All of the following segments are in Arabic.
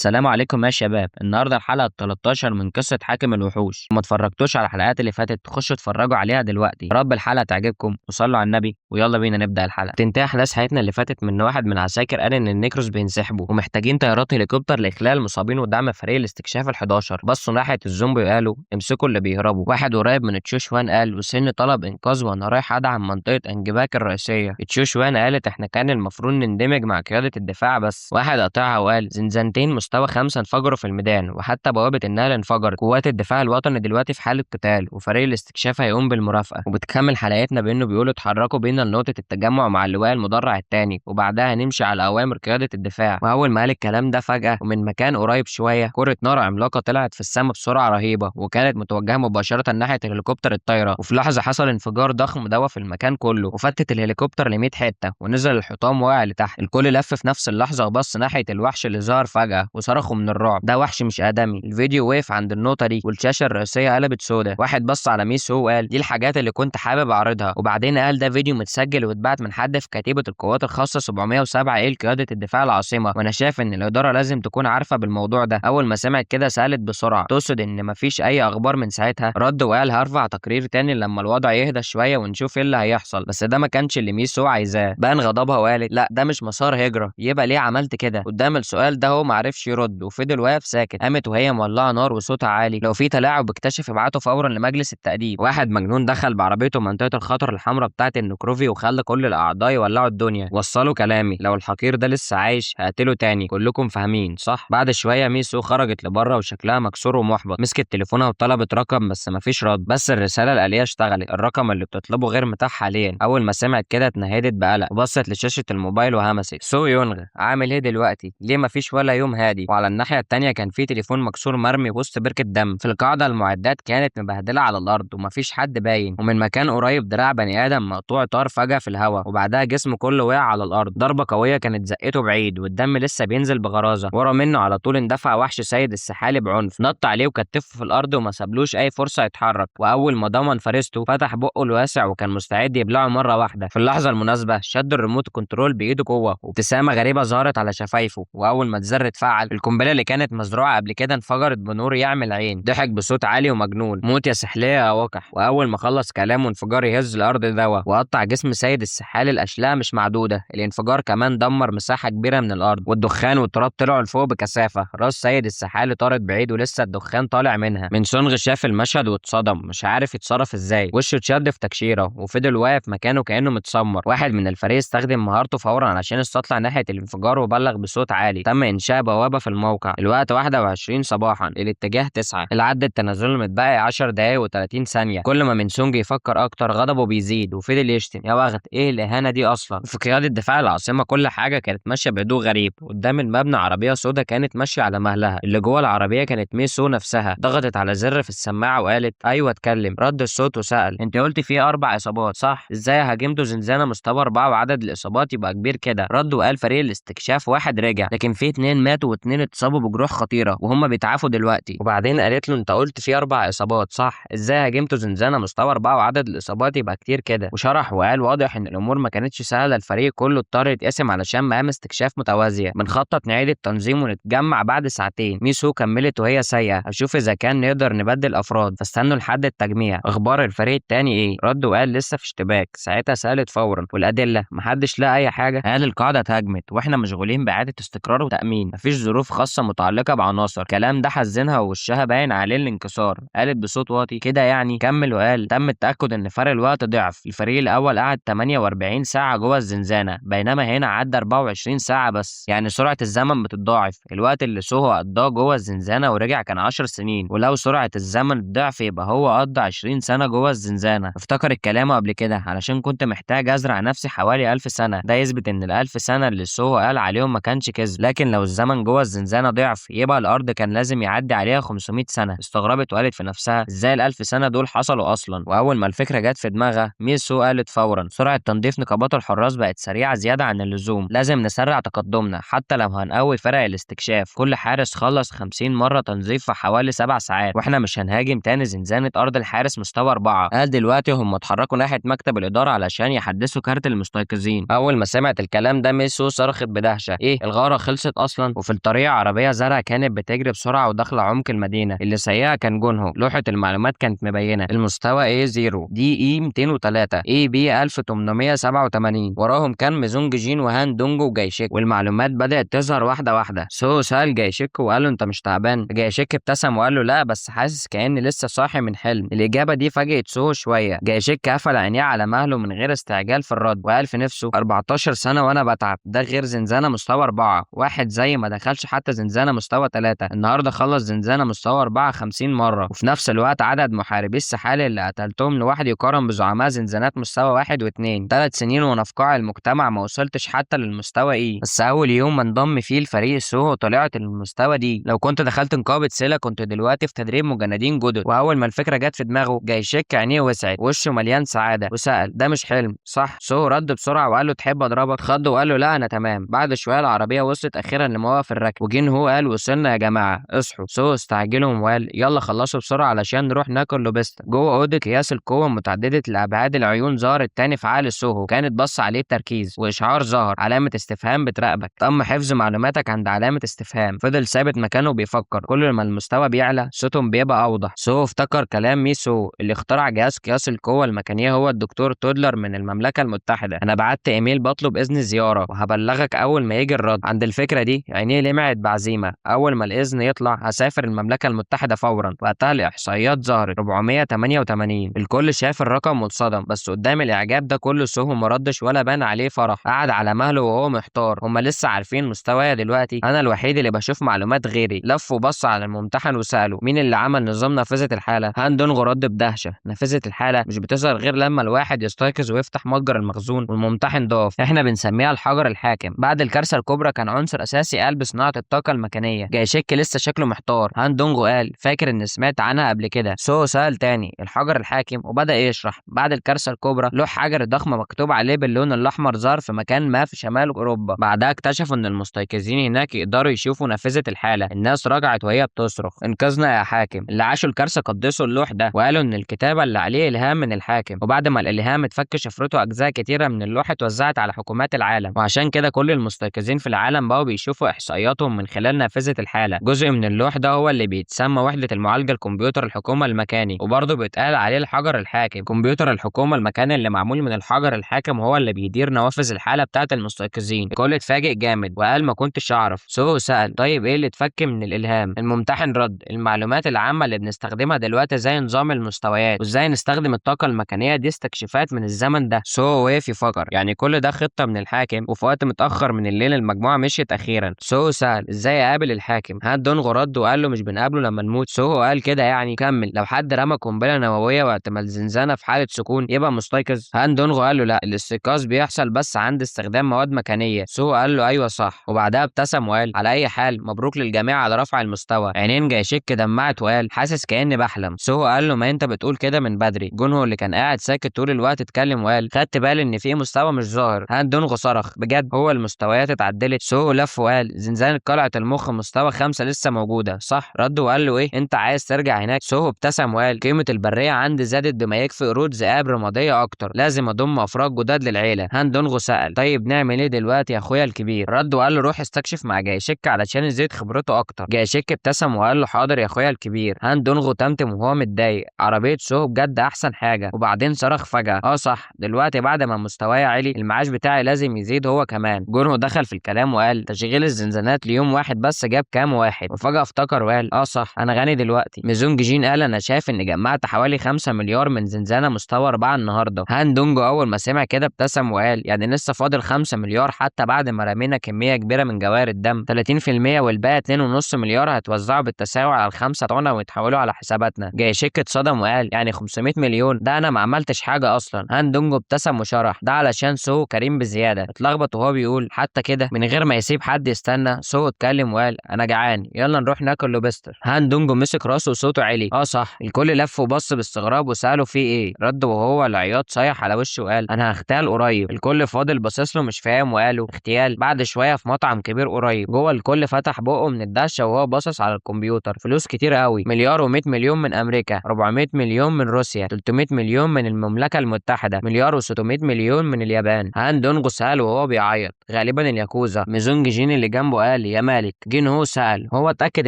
السلام عليكم يا شباب. النهارده الحلقه ال 13 من قصه حاكم الوحوش. ما اتفرجتوش على الحلقات اللي فاتت تخشوا اتفرجوا عليها دلوقتي. يا رب الحلقه تعجبكم وصلوا على النبي ويلا بينا نبدا الحلقه. تنتهي احداث حياتنا اللي فاتت من واحد من العساكر قال ان النكروس بينسحبوا ومحتاجين طيارات هليكوبتر لاخلاء المصابين ودعم فريق الاستكشاف ال11. بصوا ناحيه الزومبي وقالوا امسكوا اللي بيهربوا. واحد قريب من تشوشوان قال وسن طلب انقاذ وانا رايح ادعم منطقه انجباك الرئيسيه. تشوشوان قالت احنا كان المفروض نندمج مع قياده الدفاع بس. واحد قطعها وقال زنزانتين مستوى 5 انفجروا في الميدان وحتى بوابة النقل انفجرت. قوات الدفاع الوطني دلوقتي في حالة قتال وفريق الاستكشاف هيقوم بالمرافقة. وبتكمل حلقتنا بأنه بيقولوا اتحركوا بينا لنقطة التجمع مع اللواء المدرع التاني وبعدها هنمشي على أوامر قيادة الدفاع. وأول ما قال الكلام ده فجأة ومن مكان قريب شوية كرة نار عملاقة طلعت في السماء بسرعة رهيبة وكانت متوجهة مباشرة ناحية الهليكوبتر الطايرة. وفي لحظة حصل انفجار ضخم دوى في المكان كله وفتت الهليكوبتر ل 100 حتة ونزل الحطام واقع لتحت. الكل لف في نفس اللحظة وبص ناحية الوحش اللي ظهر فجأة وصرخوا من الرعب. ده وحش مش آدمي. الفيديو وقف عند النقطة دي والشاشة الرئيسية قلبت سودا. واحد بص على ميسو وقال دي الحاجات اللي كنت حابب أعرضها. وبعدين قال ده فيديو متسجل واتبعت من حد في كتيبة القوات الخاصة 707 لقيادة الدفاع العاصمة وأنا شايف إن الإدارة لازم تكون عارفة بالموضوع ده. أول ما سمعت كده سألت بسرعة تقصد إن مفيش أي أخبار من ساعتها؟ رد وقال هرفع تقرير تاني لما الوضع يهدى شوية ونشوف إيه اللي هيحصل. بس ده ما كانش اللي ميسو عايزاه. بان غضبها وقالت لا ده مش مسار هجرة. يبقى ليه عملت كده؟ قدام السؤال ده هو معرفش يرد وفضل واقف ساكت. قامت وهي مولعه نار وصوتها عالي لو في تلاعب اكتشف ابعته فورا لمجلس التأديب. واحد مجنون دخل بعربيته منطقه الخطر الحمراء بتاعه النكروفي وخلى كل الاعضاء يولعوا الدنيا. وصلوا كلامي لو الحقير ده لسه عايش هقتله تاني. كلكم فاهمين صح؟ بعد شويه ميسو خرجت لبره وشكلها مكسور ومحبط. مسكت تليفونها وطلبت رقم بس مفيش رد. بس الرساله الآلية اشتغلت. الرقم اللي بتطلبه غير متاح حاليا. اول ما سمعت كده اتنهدت بقلق وبصت لشاشه الموبايل وهمست سو يونغ عامل ايه دلوقتي؟ ليه مفيش ولا يوم هادي؟ وعلى الناحيه التانيه كان في تليفون مكسور مرمي وسط بركه دم. في القاعده المعدات كانت مبهدله على الارض ومفيش حد باين. ومن مكان قريب دراع بني ادم مقطوع طار فجاه في الهواء وبعدها جسمه كله وقع على الارض. ضربه قويه كانت زقته بعيد والدم لسه بينزل بغرازه. ورا منه على طول اندفع وحش سيد السحالي بعنف نط عليه وكتفه في الارض وما سابلوش اي فرصه يتحرك. واول ما ضمن فريسته فتح بقه الواسع وكان مستعد يبلعه مره واحده. في اللحظه المناسبه شد الريموت كنترول بايده قوه وابتسامه غريبه ظهرت على شفايفه. واول ما الزر اتفعل القنبله اللي كانت مزروعه قبل كده انفجرت بنور يعمل عين. ضحك بصوت عالي ومجنون موت يا سحليه يا وقح. واول ما خلص كلامه انفجار يهز الارض دوا وقطع جسم سيد السحالي الاشلاء مش معدوده. الانفجار كمان دمر مساحه كبيره من الارض والدخان والتراب طلعوا لفوق بكثافه. راس سيد السحالي طارت بعيد ولسه الدخان طالع منها. من سونغ شاف المشهد واتصدم مش عارف يتصرف ازاي. وشه اتشد في تكشيره وفضل واقف مكانه كانه متسمر. واحد من الفريق استخدم مهارته فورا علشان يستطلع ناحيه الانفجار وبلغ بصوت عالي. تم انشاء بوابه في الموقع. الوقت 21 صباحا الاتجاه 9. العد التنازلي متبقي 10 دقايق و30 ثانيه. كل ما منسونج يفكر اكتر غضبه بيزيد وفضل يشتم يا وغد ايه الاهانه دي اصلا. في قياده دفاع العاصمه كل حاجه كانت ماشيه بهدوء غريب. قدام المبنى عربيه سودا كانت ماشيه على مهلها. اللي جوه العربيه كانت ميسو نفسها. ضغطت على زر في السماعه وقالت ايوه اتكلم. رد الصوت وسال انت قلت في 4 اصابات صح؟ ازاي هاجمتوا زنزانه مستوى 4 وعدد الاصابات يبقى كبير كده؟ رد وقال فريق الاستكشاف واحد رجع لكن في 2 ماتوا و2 اتصابوا بجروح خطيره وهم بيتعافوا دلوقتي. وبعدين قالت له انت قلت في 4 اصابات صح؟ ازاي هاجمتوا زنزانه مستوى 4 وعدد الاصابات يبقى كتير كده؟ وشرح وقال واضح ان الامور ما كانتش سهله. الفريق كله اضطر يتقسم علشان مهام استكشاف متوازيه. بنخطط نعيد التنظيم ونتجمع بعد ساعتين. ميسو كملت وهي سايقه هشوف اذا كان نقدر نبدل افراد فاستنوا لحد التجميع. اخبار الفريق التاني ايه؟ رد وقال لسه في اشتباك. ساعتها سالت فورا والادله؟ محدش لقى اي حاجه. قال القاعده اتهاجمت واحنا مشغولين باعاده استقرار وتامين. مفيش ظروف خاصه متعلقه بعناصر. الكلام ده حزنها ووشها باين عليه الانكسار. قالت بصوت واطي كده يعني؟ كمل وقال تم التاكد ان فرق الوقت ضعف. الفريق الاول قعد 48 ساعه جوه الزنزانه بينما هنا عدى 24 ساعه بس. يعني سرعه الزمن بتتضاعف. الوقت اللي سوهو قضاه جوه الزنزانه ورجع كان 10 سنين ولو سرعه الزمن الضعف يبقى هو قضى 20 سنه جوه الزنزانه. افتكر الكلام قبل كده علشان كنت محتاج ازرع نفسي حوالي 1000 سنه. ده يثبت ان ال1000 سنه اللي سوهو قال عليهم ما كانش كذب. لكن لو الزمن جوه الزنزانه ضعف يبقى الارض كان لازم يعدي عليها 500 سنه. استغربت وقالت في نفسها ازاي ال1000 سنه دول حصلوا اصلا. واول ما الفكره جت في دماغها ميسو قالت فورا سرعه تنظيف نقابات الحراس بقت سريعه زياده عن اللزوم. لازم نسرع تقدمنا حتى لو هنقوي فرق الاستكشاف. كل حارس خلص 50 مره تنظيف في حوالي 7 ساعات واحنا مش هنهاجم تاني زنزانه ارض الحارس مستوى 4. قال دلوقتي هم اتحركوا ناحيه مكتب الاداره علشان يحدثوا كارت المستيقظين. اول ما سمعت الكلام ده ميسو صرخت بدهشه ايه الغاره خلصت اصلا؟ وفي الطريق طريق عربية زرقاء كانت بتجري بسرعة وداخلة عمق المدينة. اللي سايقها كان جونهو. لوحة المعلومات كانت مبينة المستوى A0 DE 203 AB 1887. وراهم كان ميزونج جين وهان دونجو وجايشيك. والمعلومات بدأت تظهر واحدة واحدة. سو سأل جايشيك وقال له انت مش تعبان؟ جايشيك ابتسم وقال له لا، بس حاسس كأني لسه صاحي من حلم. الإجابة دي فاجئت سو شوية. جايشيك قفل عينيه على مهله من غير استعجال في الرد، وقال في نفسه 14 سنة وانا بتعب، ده غير زنزانة مستوى 4. واحد زي ما دخلش حتى زنزانة مستوى 3 النهارده خلص زنزانة مستوى 4 50 مرة. وفي نفس الوقت عدد محاربي السحالي اللي قتلتهم لوحدي يقارن بزعماء زنزانات مستوى 1 و2. 3 سنين وانا في قاع المجتمع ما وصلتش حتى للمستوى ايه. بس اول يوم ما انضم فيه لفريق سو طلعت للمستوى دي. لو كنت دخلت نقابة سيلا كنت دلوقتي في تدريب مجندين جدد. واول ما الفكرة جت في دماغه جايشيك عينيه وسعت وشه مليان سعادة وسأل ده مش حلم صح؟ سو رد بسرعة وقال له تحب اضربك؟ خض وقال له لا انا تمام. بعد شوية العربية وصلت اخيرا لموقف الركب، وجين هو قال وصلنا يا جماعة اصحوا. سو استعجلهم وقال يلا خلصوا بسرعة علشان نروح ناكل لوبيستا. جوه أوضة قياس القوة متعددة الأبعاد العيون ظهرت تاني في عقل سوهو. كانت بص عليه بتركيز وإشعار ظهر علامة استفهام بتراقبك. تم حفظ معلوماتك عند علامة استفهام. فضل ثابت مكانه بيفكر. كل ما المستوى بيعلى صوتهم بيبقى أوضح. سوهو افتكر كلام ميسو اللي اخترع جهاز قياس القوة المكانية هو الدكتور تودلر من المملكة المتحدة. أنا بعت إيميل بطلب إذن زيارة وهبلغك أول ما يجي الرد. عند الفكرة دي عينيه لمعت بعزيمة. أول ما الإذن يطلع هسافر المملكة المتحدة فورا. وقتها الإحصائيات ظهرت 488. الكل شاف الرقم واتصدم، بس قدام الإعجاب ده كله سوهو مردش ولا بان عليه فرح. قعد على مهله وهو محتار. هما لسه عارفين مستوايا دلوقتي؟ أنا الوحيد اللي بشوف معلومات غيري. لف وبص على الممتحن وسأله مين اللي عمل نظام نافذة الحالة؟ هان دونغو رد بدهشة نافذة الحالة مش بتظهر غير لما الواحد يستيقظ ويفتح متجر المخزون. والممتحن ضاف احنا بنسميها الحجر الحاكم. بعد الكارثة الكبرى كان عنصر أساسي قلب صناعة الطاقة المكانية. جايشيك لسه شكله محتار. هان دونغو قال فاكر إن سمعت عنها قبل كده. سو سأل تاني الحجر الحاكم وبدأ يشرح. بعد الكارثة الكبرى لوح حجر ضخم مكتوب عليه باللون الأحمر ظهر في مكان ما في شمال أوروبا. بعدها اكتشفوا إن المستيقظين هناك يقدروا يشوفوا نافذة الحالة. الناس رجعت وهي بتصرخ انقذنا يا حاكم. اللي عاشوا الكارثة قدسوا اللوح ده وقالوا إن الكتابة اللي عليه إلهام من الحاكم. وبعد ما الإلهام اتفك شفرته أجزاء كتيرة من اللوح اتوزعت على حكومات العالم. وعشان كده كل المستيقظين في العالم بقوا بيشوفوا إحصائياتهم من خلال نافذة الحالة. جزء من اللوح ده هو اللي بيتسمى وحدة المعالجة الكمبيوتر الحكومة المكاني، وبرضه بيتقال عليه الحجر الحاكم. كمبيوتر الحكومة المكاني اللي معمول من الحجر الحاكم هو اللي بيدير نوافذ الحالة بتاعة المستيقظين. الكل اتفاجئ جامد وقال ما كنتش أعرف. سو سأل طيب إيه اللي اتفك من الإلهام؟ الممتحن رد المعلومات العامة اللي بنستخدمها دلوقتي زي نظام المستويات وإزاي نستخدم الطاقة المكانية دي استكشافات من الزمن ده. سو وقف يفكر يعني كل ده خطة من الحاكم. وفي وقت متأخر من الليل المجموعة مشيت أخيرا. سو سأل ازاي اقابل الحاكم؟ هان دونغو رد وقال له مش بنقابله لما نموت. سو قال كده يعني كمل لو حد رمى قنبله نوويه وقت ما الزنزانه في حاله سكون يبقى مستيقظ. هان دونغو قال له لا الاستيقاظ بيحصل بس عند استخدام مواد مكانيه. سو قال له ايوه صح. وبعدها ابتسم وقال على اي حال مبروك للجميع على رفع المستوى. عينين جايشيك دمعت وقال حاسس كاني بحلم. سو قال له ما انت بتقول كده من بدري. جونهو اللي كان قاعد ساكت طول الوقت اتكلم وقال خدت بالي ان في مستوى مش ظاهر. هان دونغو صرخ بجد هو المستويات اتعدلت؟ سو لف وقال زنزانة قلعة المخ مستوى 5 لسه موجودة صح؟ رد وقال له ايه انت عايز ترجع هناك؟ سو ابتسم وقال قيمة البرية عندي زادت بما يكفي قرود ذئاب رمادية اكتر. لازم اضم افراد جداد للعيلة. هان دونغو سأل طيب نعمل ايه دلوقتي يا اخويا الكبير؟ رد وقال له روح استكشف مع جايشيك علشان يزيد خبرته اكتر. جايشيك ابتسم وقال له حاضر يا اخويا الكبير. هان دونغو تمتم وهو متضايق عربية سو بجد احسن حاجة. وبعدين صرخ فجأة صح دلوقتي بعد ما مستواي عالي المعاش بتاعي لازم يزيد هو كمان. جونهو دخل في الكلام وقال تشغيل الزنزانات ليوم واحد بس جاب كام واحد؟ وفجأة افتكر وقال صح انا غني دلوقتي. ميزونج جين قال انا شايف اني جمعت حوالي 5 مليار من زنزانة مستوى 4 النهارده. هان دونجو اول ما سمع كده ابتسم وقال يعني لسه فاضل 5 مليار حتى بعد ما رمينا كمية كبيرة من جواهر الدم 30% والباقي 2.5 مليار هتوزعوا بالتساوي على ال5 طعنة ويتحولوا على حساباتنا. جايشيك اتصدم وقال يعني 500 مليون؟ ده انا ما عملتش حاجة اصلا. هان دونجو ابتسم وشرح ده علشان سو كريم بزيادة. اتلخبط وهو بيقول حتى كده؟ من غير ما يسيب حد يستنى سو اتكلم وقال انا جعان يلا نروح ناكل لوبستر. هان دونجو مسك راسه وصوته عالي صح. الكل لف وبص باستغراب وساله في ايه؟ رد وهو العياط صايح على وشه وقال انا هغتال قريب. الكل فاضل باصص له مش فاهم وقالوا اغتيال؟ بعد شويه في مطعم كبير قريب. جوه الكل فتح بقه من الدهشه وهو باصص على الكمبيوتر. فلوس كتير قوي مليار و100 مليون من امريكا 400 مليون من روسيا 300 مليون من المملكه المتحده مليار و600 مليون من اليابان. هان دونجو سأل وهو بيعيط غالبا الياكوزا. ميزونج جين اللي جنبه وقال يا مالك. جين هو سأل هو اتأكد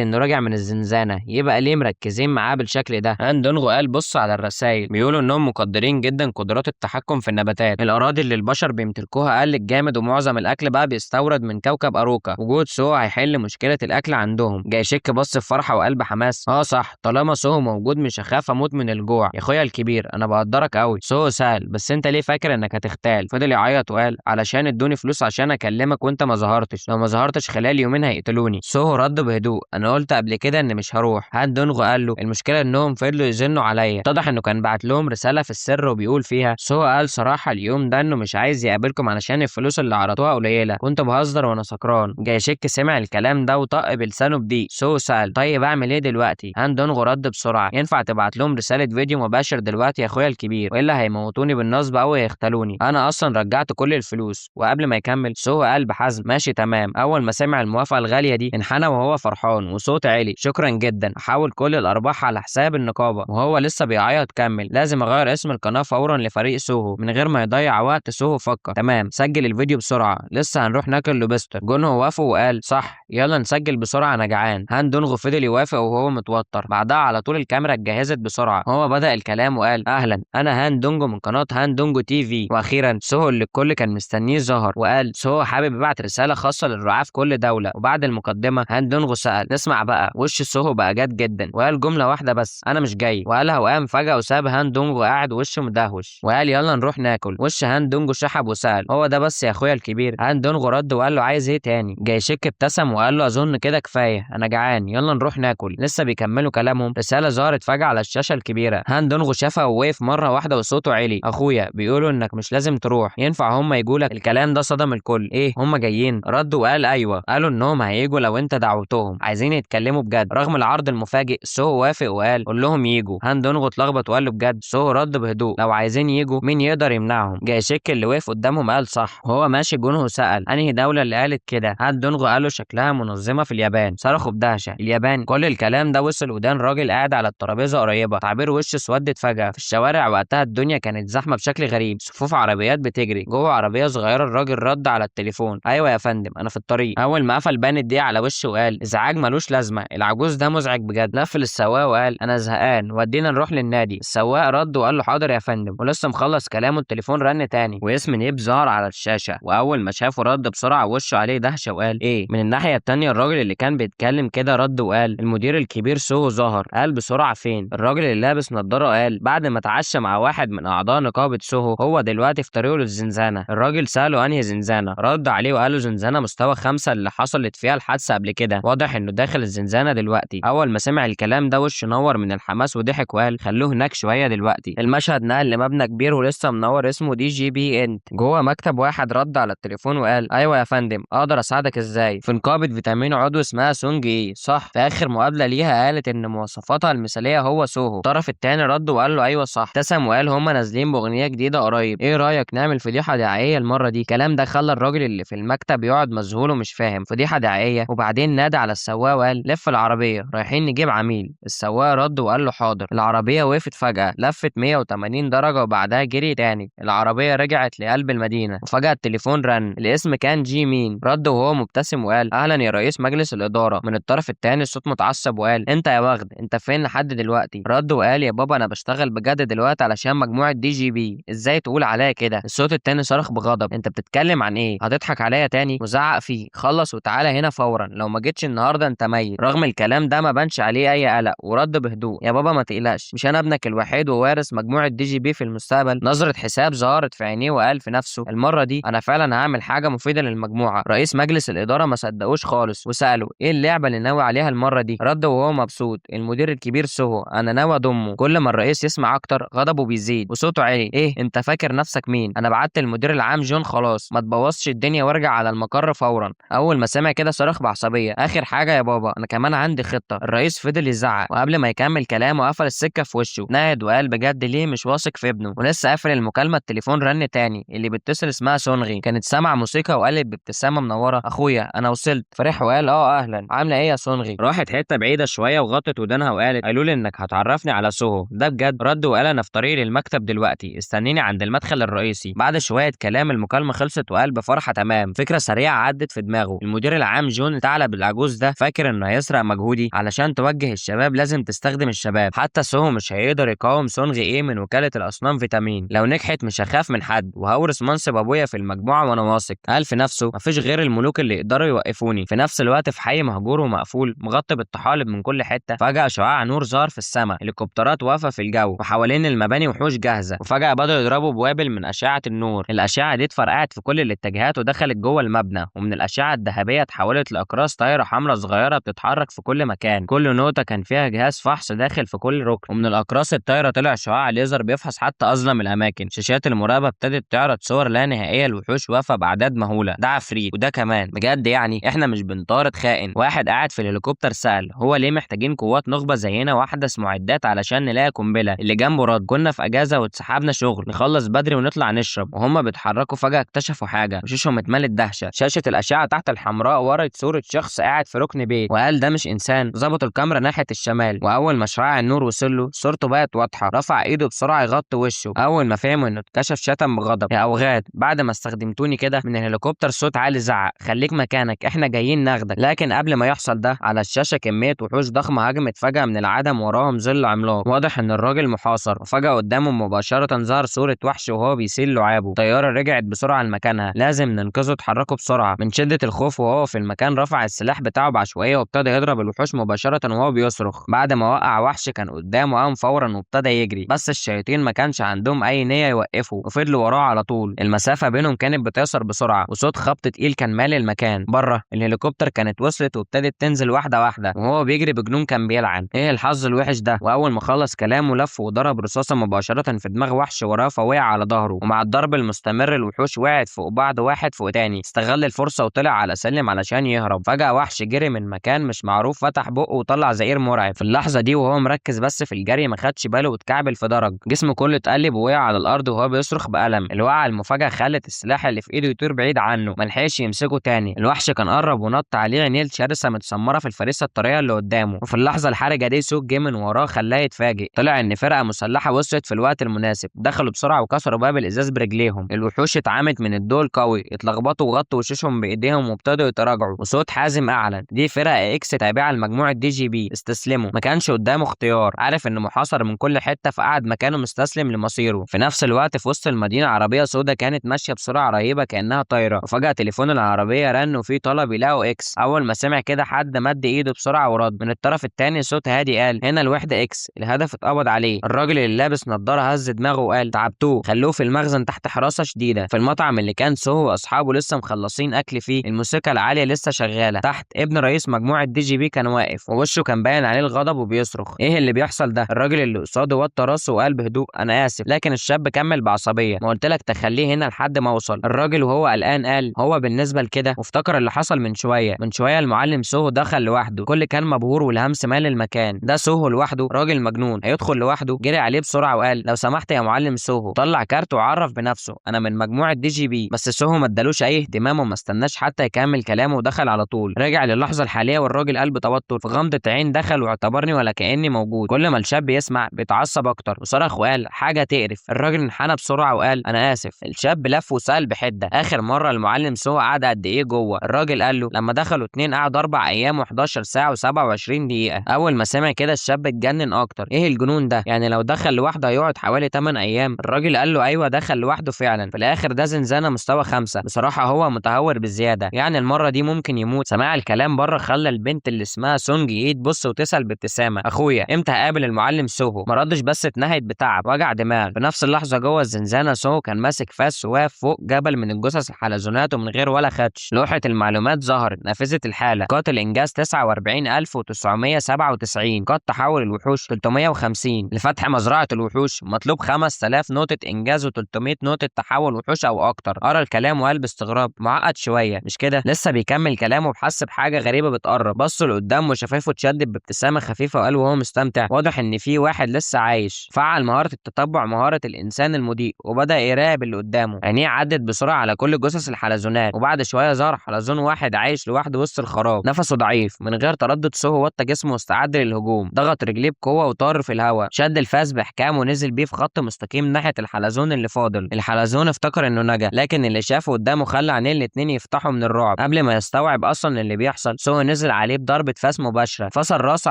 انه راجع من الزنزانة، يبقى ليه مركزين معاه بالشكل ده؟ هان دونغو قال بص على الرسائل، بيقولوا انهم مقدرين جدا قدرات التحكم في النباتات. الاراضي اللي البشر بيمتلكوها قلت جامد، ومعظم الاكل بقى بيستورد من كوكب اروكا. وجود سو هيحل مشكلة الاكل عندهم. جاي شك بص بفرحة وقلب حماس. صح، طالما سو موجود مش هخاف اموت من الجوع. يا اخويا الكبير انا بقدرك قوي. سو سأل بس انت ليه فاكر انك هتختال؟ فضل يعيط وقال علشان ادوني فلوس عشان اكلمك وانت ما ظهرتش، لو ما ظهرتش خلال يومين هيقتلوني. سو رد بهدوء انا قلت قبل كده ان مش هروح. هان دونغو قال له المشكله انهم فضلوا يزنوا عليا. اتضح انه كان بعت لهم رساله في السر وبيقول فيها سو قال صراحه اليوم ده انه مش عايز يقابلكم علشان الفلوس اللي عرضوها قليله، كنت بهزر وانا سكران. جاي شك سمع الكلام ده وطق بلسانه بضيق. سو سأل طيب اعمل ايه دلوقتي؟ هان دونغو رد بسرعه ينفع تبعت لهم رساله فيديو مباشر دلوقتي يا اخويا الكبير، والا هيموتوني بالنصب او هيختلوني. انا اصلا رجعت كل الفلوس. وقبل ما يكمل سو قال بحزم ماشي تمام. اول ما سمع الموافقه الغاليه دي انحنى وهو فرحان وصوت عالي شكرا جدا، هحول كل الارباح على حساب النقابه. وهو لسه بيعيط كمل لازم اغير اسم القناه فورا لفريق سوهو من غير ما يضيع وقت. سوهو فكر تمام سجل الفيديو بسرعه، لسه هنروح ناكل لوبستر. جونهو وافق وقال صح يلا نسجل بسرعه انا جعان. هان دونغو فضل يوافق وهو متوتر. بعدها على طول الكاميرا اتجهزت بسرعه. هو بدأ الكلام وقال اهلا انا هان دونجو من قناه هان دونجو تي في. واخيرا سوهو اللي الكل كان مستنيه ظهر وقال سوهو حابب يبعت رساله خاصه للرعاة في كل دوله. وبعد المقدمه هان دونغو سأل نسمع بقى. وش سوهو بقى جاد جدا وقال جمله واحده بس انا مش جاي. وقالها وقام فجأة وساب هان دونجو قاعد وشه مدهوش وقال يلا نروح ناكل. وش هان دونجو شحب وسأل هو ده بس يا اخويا الكبير؟ هان دونجو رد وقال له عايز ايه تاني؟ جاي شك ابتسم وقال له اظن كده كفايه انا جعان يلا نروح ناكل. لسه بيكملوا كلامهم رساله ظهرت فجأة على الشاشه الكبيره. هان دونغو شافها ووقف مره واحده وصوته عالي اخويا بيقولوا انك مش لازم تروح، ينفع هم يجوا لك؟ الكلام ده صدم الكل. ايه هم جايين؟ رد وقال ايوه قالوا انهم هيجوا لو انت دعوتهم، عايزين يتكلموا بجد. رغم العرض المفاجئ سو وافق وقال قول لهم يجوا. هان دونغو اتلخبط وقال له بجد؟ سو رد بهدوء لو عايزين يجوا مين يقدر يمنعهم؟ جاي شك اللي وقف قدامهم قال صح. وهو ماشي جونهو سأل انهي دوله اللي قالت كده؟ هان دونغو قال له شكلها منظمه في اليابان. صرخوا بدهشه اليابان؟ كل الكلام ده وصل ودان راجل قاعد على الترابيزه قريبه. تعبير وشه اسودت فجاه. في الشوارع وقتها الدنيا كانت زحمه بشكل غريب، صفوف عربيات بتجري. جوه عربيه صغيره الراجل رد على التليفون ايوه يا فندم انا في الطريق. اول ما قفل بان الدقيقه على وشه وقال ازعاج ملوش لازمه، العجوز ده مزعج بجد. لف للسواق وقال انا زهقان ودينا نروح للنادي. السواق رد وقال له حاضر يا فندم. ولسه مخلص كلامه التليفون رن تاني واسم نيب ظهر على الشاشه. واول ما شافه رد بسرعه وشه عليه دهشه وقال ايه؟ من الناحيه التانيه الراجل اللي كان بيتكلم كده رد وقال المدير الكبير سوهو ظهر. قال بسرعه فين؟ الراجل اللي لابس نضاره قال بعد ما اتعشى مع واحد من اعضاء نقابه سوهو هو دلوقتي في طريقه للزنزانه. الراجل ساله انهي زنزانه؟ رد عليه وقال له زنزانه مستوى 5 اللي حصلت فيها الحادثه قبل كده. واضح انه داخل الزنزانه دلوقتي. اول ما سمع الكلام ده وشه نور من الحماس وضحك وقال خلوه هناك شويه دلوقتي. المشهد نقل لمبنى كبير ولسه منور اسمه دي جي بي انت. جوه مكتب واحد رد على التليفون وقال ايوه يا فندم اقدر اساعدك ازاي؟ في نقابه فيتامين عضو اسمها سونج ايه صح؟ في اخر مقابله ليها قالت ان مواصفاتها المثاليه هو سوهو. الطرف التاني رد وقال له ايوه صح. ابتسم وقال هما نازلين باغنيه جديده قريب، ايه رايك نعمل فضيحه دعائيه المره دي؟ الكلام ده خلى الراجل اللي في المكتب يقعد مذهول ومش فاهم فضيحه دعائيه. وبعدين نادى على السواق وقال لف العربيه رايحين نجيب عميل. السواق رد وقال له حاضر. العربيه وقفت فجاه لفت 180 درجه وبعدها جري تاني. العربيه رجعت لقلب المدينه وفجاه التليفون رن. الاسم كان جي مين. رد وهو مبتسم وقال اهلا يا رئيس مجلس الاداره. من الطرف التاني الصوت متعصب وقال انت يا وغد انت فين لحد دلوقتي؟ رد وقال يا بابا انا بشتغل بجد دلوقتي علشان مجموعه دي جي بي، ازاي تقول عليا كده؟ الصوت التاني صرخ بغضب انت بتتكلم عن ايه؟ هتضحك عليا تاني؟ وزعق فيه خلص وتعالى هنا فورا، لو ما جيتش النهارده انت ميت. رغم الكلام ده ما بانش عليه اي قلق ورد بهدوء يا بابا ما تقلقش مش انا ابنك الوحيد ووارث مجموعه دي جي بي في المستقبل. نظره حساب ظهرت في عينيه وقال في نفسه المره دي انا فعلا هعمل حاجه مفيده للمجموعه. رئيس مجلس الاداره ما صدقوش خالص وساله ايه اللعبه اللي ناوي عليها المره دي؟ رد وهو مبسوط المدير الكبير سوهو انا ناوي اضمه. كل ما الرئيس يسمع اكتر غضبه بيزيد وصوته عالي ايه انت فاكر نفسك مين؟ انا بعت المدير العام جون خلاص ما تبوظش الدنيا وارجع على المقر فورا. اول ما سمع كده صرخ بعصبيه اخر حاجه يا بابا انا كمان عندي خطه. الرئيس فضل يزعق وقبل ما يكمل كلامه قفل السكه في وشه نهد وقال بجد ليه مش واثق في ابنه؟ ولسه قافل المكالمه التليفون رن تاني. اللي بيتصل اسمها سونغي كانت سامعه موسيقى وقالت بابتسامه منوره اخويا انا وصلت. فرح وقال اهلا عامله ايه يا سونغي؟ راحت حته بعيده شويه وغطت ودانها وقالت قالوا لي انك هتعرفني على سوهو ده بجد؟ رد وقال انا في طريقي للمكتب دلوقتي استنيني عند المدخل الرئيسي. بعد شويه كلام المكالمه خلصت وقال بفرحه تمام فكره سريعه عدت في دماغه. المدير العام جون الثعلب العجوز ده فاكر انه هيسرق مجهودي. علشان توجه الشباب لازم تستخدم الشباب، حتى سوهو مش هيقدر يقاوم سونغ ايه من وكالة الاصنام فيتامين. لو نجحت مش هخاف من حد وهورث منصب ابويا في المجموعة وانا واثق. قال في نفسه مفيش غير الملوك اللي يقدروا يوقفوني. في نفس الوقت في حي مهجور ومقفول مغطى بالطحالب من كل حتة، فجأة شعاع نور ظهر في السماء، هليكوبترات واقفة في الجو وحوالين المباني وحوش جاهزة، وفجأة بدأوا يضربوا بوابل من أشعة النور. الأشعة دي اتفرقعت في كل الاتجاهات ودخلت جوه المبنى، ومن الأشعة الذهبية اتحولت لأقراص طايرة حمراء صغيرة بتتحرك في كل مكان. كل نقطة كان فيها جهاز فحص داخل في كل ركن، ومن الأقراص الطايرة طلع شعاع ليزر بيفحص حتى أظلم الأماكن. شاشات المراقبة ابتدت تعرض صور لا نهائية لوحوش واقفة بأعداد مهولة. ده عفريت وده كمان بجد، يعني احنا مش بنطارد خائن. واحد قاعد في الهليكوبتر سأل هو ليه محتاجين قوات نخبة زينا واحدث معدات علشان نلاقي قنبلة. اللي جنبه رد كنا في اجازة واتسحبنا شغل، نخلص بدري ونطلع نشرب. وهم بيتحركوا فجأة اكتشفوا حاجة، وشوشهم اتملت دهشة. شاشة الأشعة تحت الحمراء ورت صورة شخص قاعد في ركن بيت، وقال ده مش إنسان. ظبطوا الكاميرا ناحية الشمال، وأول ما شعاع النور وصل له صورته بقت واضحة. رفع إيده بسرعة يغطي وشه. أول ما فهموا إنه اتكشف شتم بغضب، يا أوغاد بعد ما استخدمتوني كده. من الهليكوبتر صوت عالي زعق خليك مكانك احنا جايين ناخدك. لكن قبل ما يحصل ده على الشاشة كمية وحوش ضخمة هجمت فجأة من العدم، وراهم ظل عملاق واضح إن الراجل محاصر. وفجأة قدامه مباشرة ظهر صورة وحش وهو بيسيل لعابه. الطيارة رجعت بسرعة لمكانها، لازم ننقذه. اتحركوا بسرعة من شدة الخوف، وهو في المكان رفع السلاح بتاعه بعشوائية وابتدى يضرب الوحوش مباشرة وهو بيصرخ. بعد ما وقع وحش كان قدامه قام فورا وابتدى يجري، بس الشياطين ما كانش عندهم أي نية يوقفوا وفضلوا وراه على طول. المسافة بينهم كانت بتقصر بسرعة، وصوت خبط تقيل كان مالي المكان. بره الهليكوبتر كانت وصلت وابتدت تنزل واحدة واحدة، وهو بيجري بجنون كان بيلعن ايه الحظ الوحش ده. واول ما خلص كلامه لف وضرب رصاصة مباشرة في دماغ وحش وراه فوقع على ظهره. ومع الضرب المستمر الوحوش وقعت فوق بعض واحد فوق تاني. استغل الفرصة وطلع على سلم علشان يهرب. فجأة وحش جري من مكان مش معروف، فتح بقه وطلع زئير مرعب. في اللحظة دي وهو مركز بس في الجري ما خدش باله واتكعبل في درج، جسمه كله اتقلب ووقع على الارض وهو بيصرخ بألم. الوقعة المفاجئة خلت السلاح اللي في ايده يطير بعيد عنه، ملحقش يمسكه تاني. الوحش كان قرب ونط عليه عينيه شرسة متسمرة في الفريسة الطرية اللي قدامه. وفي اللحظة الحرجة دي صوت جه من وراه خلاه يتفاجئ. طلع ان فرقة مسلحة وصلت في الوقت المناسب، دخلوا بسرعة وكسروا باب الازاز برجليهم. الوحوش اتعمت من الضوء القوي، اتلخبطوا وغطوا وشوشهم بايديهم وابتدوا يتراجعوا. وصوت حازم اعلن دي فرقة اكس تابعة لمجموعة دي جي بي، استسلموا. ما كانش قدامه اختيار، عارف انه محاصر من كل حتة فقعد مكانه مستسلم لمصيره. في نفس الوقت في وسط المدينة عربية سوداء كانت ماشية بسرعة رهيبة كأنها طايرة، وفجأة تليفون العربية رن وفيه طلب يلاقوا اكس. اول ما سمع كده حد مد ايده بسرعة ورد. من الطرف التاني صوت هادي قال هنا الوحدة اكس، الهدف اتقبض عليه. الراجل اللي لابس نظارة هز دماغه وقال تعبتوه، خلوه في المخزن تحت حراسة شديدة. في المطعم اللي كان سوهو واصحابه لسه مخلصين اكل فيه، الموسيقى العالية لسه شغالة تحت. ابن رئيس مجموعة دي جي بي كان واقف ووشه كان باين عليه الغضب وبيصرخ ايه اللي بيحصل ده. الراجل اللي قصاده وطى راسه وقال بهدوء انا اسف. لكن الشاب كمل بعصبية ما قلت لك تخليه هنا لحد ما اوصل. الراجل وهو قلقان قال هو بالنسبة لكده، وافتكر اللي حصل من شوية. المعلم سوهو دخل لوحده، كل كان مبهور والهمس مال المكان. ده سوهو لوحده راجل مجنون هيدخل لوحده. جري عليه بسرعة وقال لو سمحت يا معلم سوهو. طلع كارت وعرف بنفسه انا من مجموعة دي جي بي. بس سوهو ما ادالوش اي اهتمام وما استناش حتى يكمل كلامه ودخل على طول. رجع للحظة الحالية والراجل قلب توتر في غمضة عين دخل واعتبرني ولا كأني موجود. كل ما الشاب يسمع بيتعصب اكتر وصرخ وقال حاجة تقرف. الراجل انحنى بسرعة وقال انا اسف. الشاب لف وسأل بحدة اخر مرة المعلم سوهو قعد قد ايه جوه. الراجل قال له لما دخلوا اتنين قعد 4 ايام و11 ساعة و27 دقيقة. اول ما سمع كده الشاب اتجنن اكتر. ايه الجنون ده، يعني لو دخل لوحده هيقعد حوالي 8 ايام. الراجل قال له ايوه دخل لوحده فعلا. في الاخر ده زنزانة مستوى 5. بصراحة هو متهور بالزيادة، يعني المرة دي ممكن يموت. سماع الكلام بره خلى البنت اللي اسمها سونج ايه تبص وتسأل بابتسامة اخويا امتى هقابل المعلم سوهو. ما ردش بس اتنهد بتعب وجع دماغ. في نفس اللحظة جوه الزنزانة سوهو كان ماسك فاس وواقف فوق جبل من الجثث الحلزونات ومن غير ولا خدش. لوحة المعلومات ظهرت نافذة الحالة قاتل انجاز 49997. قد تحول الوحوش 350. لفتح مزرعة الوحوش مطلوب 5000 نقطة انجاز و300 نقطة تحول وحوش او اكتر. قرا الكلام وقال باستغراب معقد شوية مش كده. لسه بيكمل كلامه وحس بحاجة غريبة بتقرب. بص لقدام وشفايفه اتشدد بابتسامة خفيفة وقال وهو مستمتع واضح ان في واحد لسه عايش. فعل مهارة التتبع مهارة الانسان المضيء وبدأ يراقب اللي قدامه. عينيه عدت بسرعة على كل جثث الحلزونات، وبعد شوية ظهر حلزون واحد عايش لوحده وسط الخراب. نفسه ضعيف. من غير تردد سوهو وطى جسمه واستعد للهجوم. ضغط رجليه بقوة وطار في الهواء. شد الفاس باحكام ونزل بيه في خط مستقيم ناحية الحلزون اللي فاضل. الحلزون افتكر انه نجا، لكن اللي شافه قدامه خلى عينيه الاتنين يفتحوا من الرعب. قبل ما يستوعب اصلا اللي بيحصل سوهو نزل عليه بضربه فاس مباشره، فصل راسه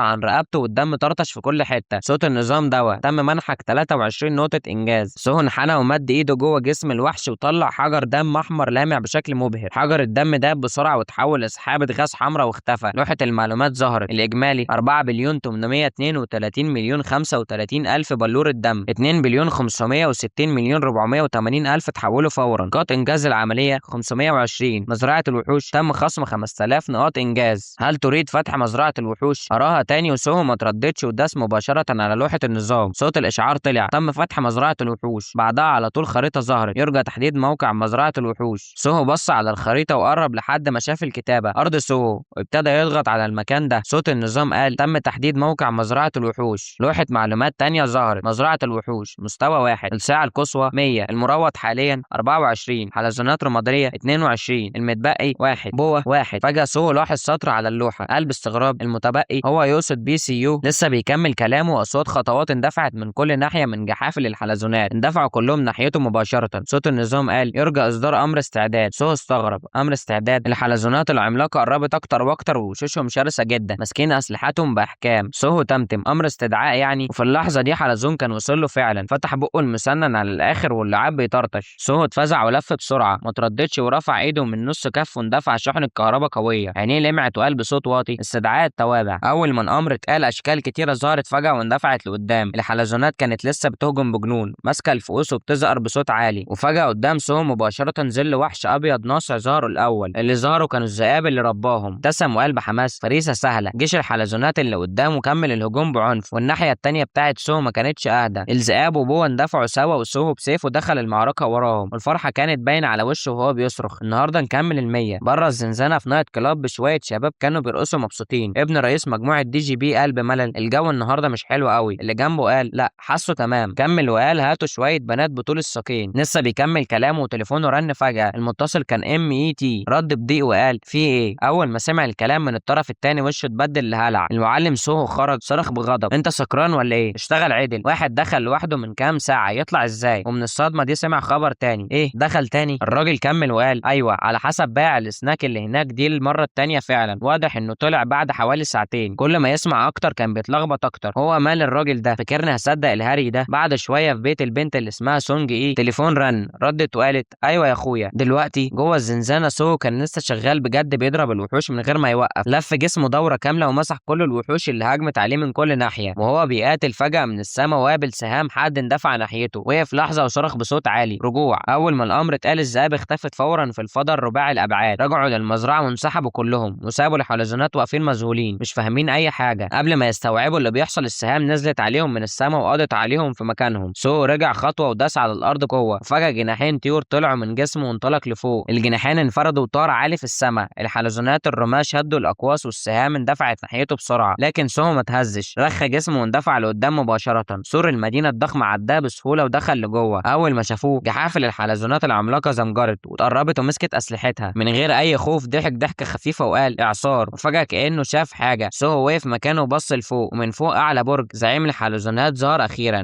عن رقبته والدم طرطش في كل حته. صوت النظام دوا تم منحك 23 نقطه انجاز. سوهو انحنى ومد ايده جوه جسم الوحش وطلع حجر دم احمر لامع بشكل مبهر. حجر الدم داب بسرعه وتحول لسحابه غاز حمراء واختفى. لوحه المعلومات ظهرت، الاجمالي 4 بليون 832 مليون 35 الف بلوره دم، 2 بليون 560 مليون 480 الف تحولوا فورا. نقاط انجاز العمليه 520. مزرعه الوحوش تم خصم 5000 نقاط انجاز. هل تريد فتح مزرعه الوحوش؟ اراها تاني وسوهو ما ترددش وداس مباشره على لوحه النظام. صوت الاشعار طلع، تم فتح مزرعه الوحوش. بعدها على طول خريطه ظهرت، يرجى تحديد موقع مزرعه الوحوش. سوهو بص على الخريطه وقرب لحد ما شاف الكتابه ارض سوهو وابتدى يضغط على المكان ده. صوت النظام قال تم تحديد موقع مزرعه الوحوش. لوحه معلومات تانية ظهرت، مزرعه الوحوش مستوى 1، الساعه القصوى 100، المروض حاليا 24، حلزونات رماديه 22، المتبقي 1، بوه 1. فجاه سوهو لاحظ سطر على اللوحه، قال باستغراب المتبقي هو يقصد بي سي يو. لسه بيكمل كلامه واصوات خطوات اندفعت من كل ناحيه من جحافل الحلزونات، اندفعوا كلهم ناحيته مباشره. صوت النظام قال يرجى اصدار امر استعداد. سوهو استغرب، امر استعداد؟ الحلزونات العملاقه قربت اكتر واكتر ووشوشهم شرسه جدا، ماسكين اسلحتهم باحكام. سوهو تمتم، امر استدعاء يعني؟ وفي اللحظه دي حلزون كان وصل له فعلا، فتح بقه المسنن على الاخر واللعاب بيطرطش. سوهو اتفزع ولف بسرعه، ما ترددش ورفع ايده من نص كف واندفع شحنه كهرباء قويه. عينيه لمعت وقال بصوت واطي استدعاء التوابع. اول ما الامر اتقال اشكال كتيره ظهرت فجاه واندفعت لقدام. الحلزونات كانت لسه بتهجم بجنون، ماسكه الفؤوس وبتزقر بصوت عالي. وفجاه قدام سوهو مباشره ظل وحش ابيض ناصع ظهره الاول. اللي ظهروا كانوا الذئاب اللي رباهم. ابتسم وقال بحماس فريسه سهله. جيش الحلزونات اللي قدامه كمل الهجوم بعنف، والناحيه التانيه بتاعت سوهو ما كانتش اهدى. الذئاب وبوه اندفعوا سوا وسوهو بسيفه دخل المعركه وراهم، والفرحه كانت باينه على وشه وهو بيصرخ النهارده نكمل ال100. بره الزنزانه في نايت كلاب بشويه شباب كانوا بيرقصوا مبسوطين. ابن رئيس مجموعه دي جي بي قال بملل الجو النهارده مش حلو قوي. اللي جنبه قال لا حاسه تمام. كمل وقال هاتوا شويه بنات بطول الساقين. لسه بيكمل كلامه وتليفونه رن فجاه. المتصل كان ام اي تي. رد بضيق وقال في ايه؟ اول ما سمع الكلام من الطرف التاني وشه اتبدل لهلع. المعلم سوهو خرج صرخ بغضب انت سكران ولا ايه؟ اشتغل عدل. واحد دخل لوحده من كام ساعه يطلع ازاي؟ ومن الصدمه دي سمع خبر تاني. ايه دخل تاني؟ الراجل كمل وقال ايوه على حسب بائع السناك اللي هناك دي المره التانيه فعلا. واضح انه طلع بعد حوالي ساعتين. كل ما يسمع اكتر كان بيتلخبط اكتر. هو مال الراجل ده؟ فكرني هصدق الهري ده. بعد شويه في بيت البنت اللي اسمها سونج ايه تليفون رن. ردت وقالت ايوه يا اخويا. دلوقتي جوه الزنزانه سوهو كان لسه شغال بجد بيضرب الوحوش من غير ما يوقف. لف جسمه دوره كامله ومسح كل الوحوش اللي هجمت عليه من كل ناحيه. وهو بيقاتل فجاه من السما وقابل سهام حد اندفع ناحيته. وقف لحظه وصرخ بصوت عالي رجوع. اول ما الامر اتقال الذئاب اختفت فورا في الفضاء الرباعي الابعاد. رجعوا للمزرعه وانسحبوا كلهم وسابوا الحلزونات واقفين مذهولين مش فاهمين اي حاجه. قبل ما يستوعبوا اللي بيحصل السهام نزلت عليهم من السما وقضت عليهم في مكانهم. سوهو رجع خطوه وداس على الارض قوه. فجاه جناحين طيور طلعوا من جسمه وانطلق لفوق. الجناحين انفردوا وطار عالي في السماء. الحلزونات الرماة شدوا الاقواس والسهام اندفعت ناحيته بسرعه، لكن سوهو ما تهزش. رخى جسمه واندفع لقدام مباشره. سور المدينه الضخم عداه بسهوله ودخل لجوه. اول ما شافوه جحافل الحلزونات العملاقه زمجرت واتقربت ومسكت اسلحتها من غير اي خوف. ضحك ضحكه خفيفه وقال اعصار. وفجاه كانه شاف حاجه. سوهو وقف مكانه وبص لفوق، ومن فوق اعلى برج زعيم الحلزونات ظهر اخيرا.